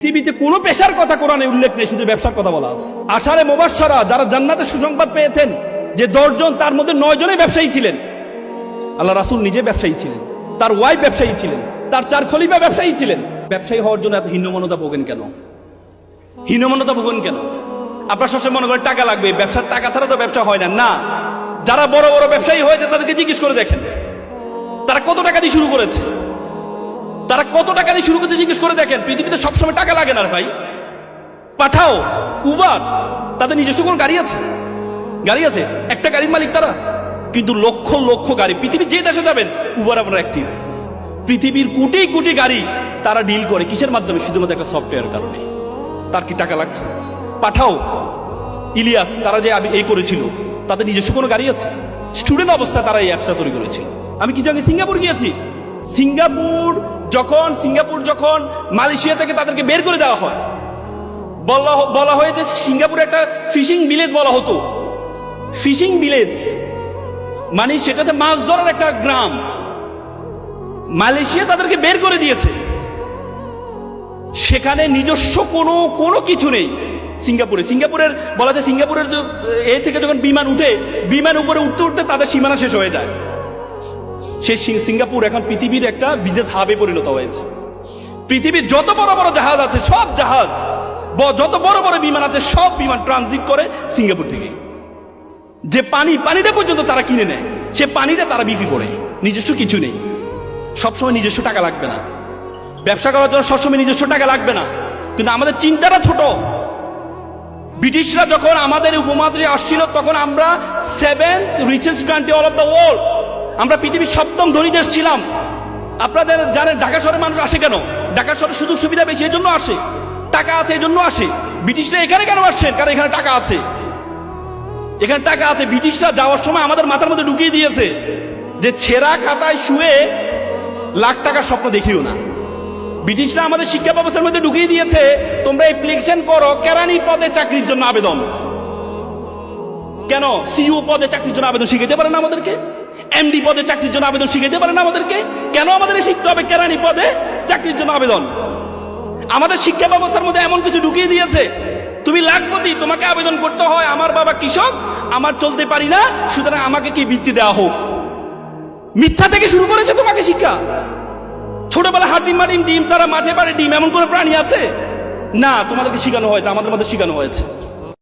পৃথিবীতে কোনো পেশার কথা কোরআনে উল্লেখ নেই, শুধু ব্যবসার কথা বলা আছে। আশারে মুবাশশারা যারা জান্নাতের সুসংবাদ পেয়েছেন, যে 10 জন, তার মধ্যে 9 জনই ব্যবসায়ী ছিলেন। আল্লাহ রাসূল নিজে ব্যবসায়ী ছিলেন, তার ওয়াইফ ব্যবসায়ী ছিলেন, তার 4 খলিফা ব্যবসায়ী ছিলেন। ব্যবসায়ী হওয়ার জন্য এত হীনমন্যতা ভোগেন কেন? হীনমন্যতা ভোগেন কেন? আপনার সবসময় মনে করেন টাকা লাগবে, ব্যবসার টাকা ছাড়া তো ব্যবসা হয় না। না, যারা বড় বড় ব্যবসায়ী হয়েছে তাদেরকে জিজ্ঞেস করে দেখেন তারা কত টাকা দিয়ে শুরু করেছে। তারা কত টাকা দিয়ে শুরু করতে জিজ্ঞেস করে দেখেন। পৃথিবীতে সবসময় টাকা লাগে না ভাই। পাঠাও, উবার, তাদের নিজস্ব কোন গাড়ি আছে? গাড়ি আছে, একটা গাড়ির মালিক তারা, কিন্তু লক্ষ লক্ষ গাড়ি। পৃথিবীর যে দেশে যাবেন উবার আপনার অ্যাক্টিভ। পৃথিবীর কোটি কোটি গাড়ি তারা ডিল করে কিসের মাধ্যমে? শুধুমাত্র একটা সফটওয়্যারের কারণে। তার কি টাকা লাগছে? পাঠাও, ইলিয়াস, তারা যে এই করেছিল, তাদের নিজস্ব কোনো গাড়ি আছে? স্টুডেন্ট অবস্থায় তারা এই অ্যাপসটা তৈরি করেছিল। আমি কিছু আগে সিঙ্গাপুর গিয়েছি। সিঙ্গাপুর যখন মালয়েশিয়া থেকে তাদেরকে বের করে দেওয়া হয়, বলা হয় যে সিঙ্গাপুরে একটা ফিশিং ভিলেজ বলা হতো। ফিশিং ভিলেজ মানে সেটাতে মাছ ধরার একটা গ্রাম। মালয়েশিয়া তাদেরকে বের করে দিয়েছে, সেখানে নিজস্ব কোনো কিছু নেই। সিঙ্গাপুরের বলা যায়, সিঙ্গাপুরের এ থেকে যখন বিমান উঠে, বিমান উপরে উঠতে উঠতে তাদের সীমানা শেষ হয়ে যায়। সেই সিঙ্গাপুর এখন পৃথিবীর একটা বিজনেস হাবে পরিণত হয়েছে। পৃথিবীর যত বড় বড় জাহাজ আছে, সব জাহাজ, যত বড় বড় বিমান আছে, সব বিমান ট্রানজিট করে সিঙ্গাপুর থেকে। যে পানিটা পর্যন্ত তারা কিনে নেয়, সে পানিটা তারা বিক্রি করে। নিজস্ব কিছু নেই। সবসময় নিজস্ব টাকা লাগবে না, ব্যবসা করার জন্য সবসময় নিজস্ব টাকা লাগবে না, কিন্তু আমাদের চিন্তাটা ছোট। ব্রিটিশরা যখন আমাদের উপমহাদেশে আসছিল, তখন আমরা 7th richest country all of the world, আমরা পৃথিবীর 7ম ধনী দেশ ছিলাম। আপনাদের জানেন ঢাকা শহরে মানুষ আসে কেন? ঢাকা শহরে সুযোগ সুবিধা বেশি, এই জন্য আসে। টাকা আছে এই জন্য আসে। ব্রিটিশরা এখানে কেন আসছেন? কারণ এখানে টাকা আছে। এখানে টাকা আছে। ব্রিটিশরা যাওয়ার সময় আমাদের মাথার মধ্যে ঢুকিয়ে দিয়েছে যে ছেঁড়া খাতায় শুয়ে লাখ টাকার স্বপ্ন দেখিও না। ব্রিটিশরা আমাদের শিক্ষা ব্যবস্থার মধ্যে ঢুকিয়ে দিয়েছে, তোমরা অ্যাপ্লিকেশন করো কেরানি পদে চাকরির জন্য আবেদন। কেন? সিইও পদে চাকরির জন্য আবেদন শিখাইতে পারে না আমাদেরকে? এমডি পদে চাকরির জন্য আবেদন শিখাইতে পারে না আমাদেরকে? কেন আমাদের শিখতে হবে কেরানি পদে চাকরির জন্য আবেদন? আমাদের শিক্ষা ব্যবস্থার মধ্যে এমন কিছু ঢুকিয়ে দিয়েছে, তুমি লাখপতি, তোমাকে আবেদন করতে হয়। আমার বাবা কৃষক, আমার চলতে পারি না, সুতরাং আমাকে কি বৃত্তি দেওয়া হোক। মিথ্যা থেকে শুরু করেছে তোমাকে শিক্ষা। ছোটবেলা হাতিম ডিম, তারা মাঠে পারে ডিম, এমন কোন প্রাণী আছে? না, তোমাদেরকে শিখানো হয়েছে, আমাদের মধ্যে শিখানো হয়েছে।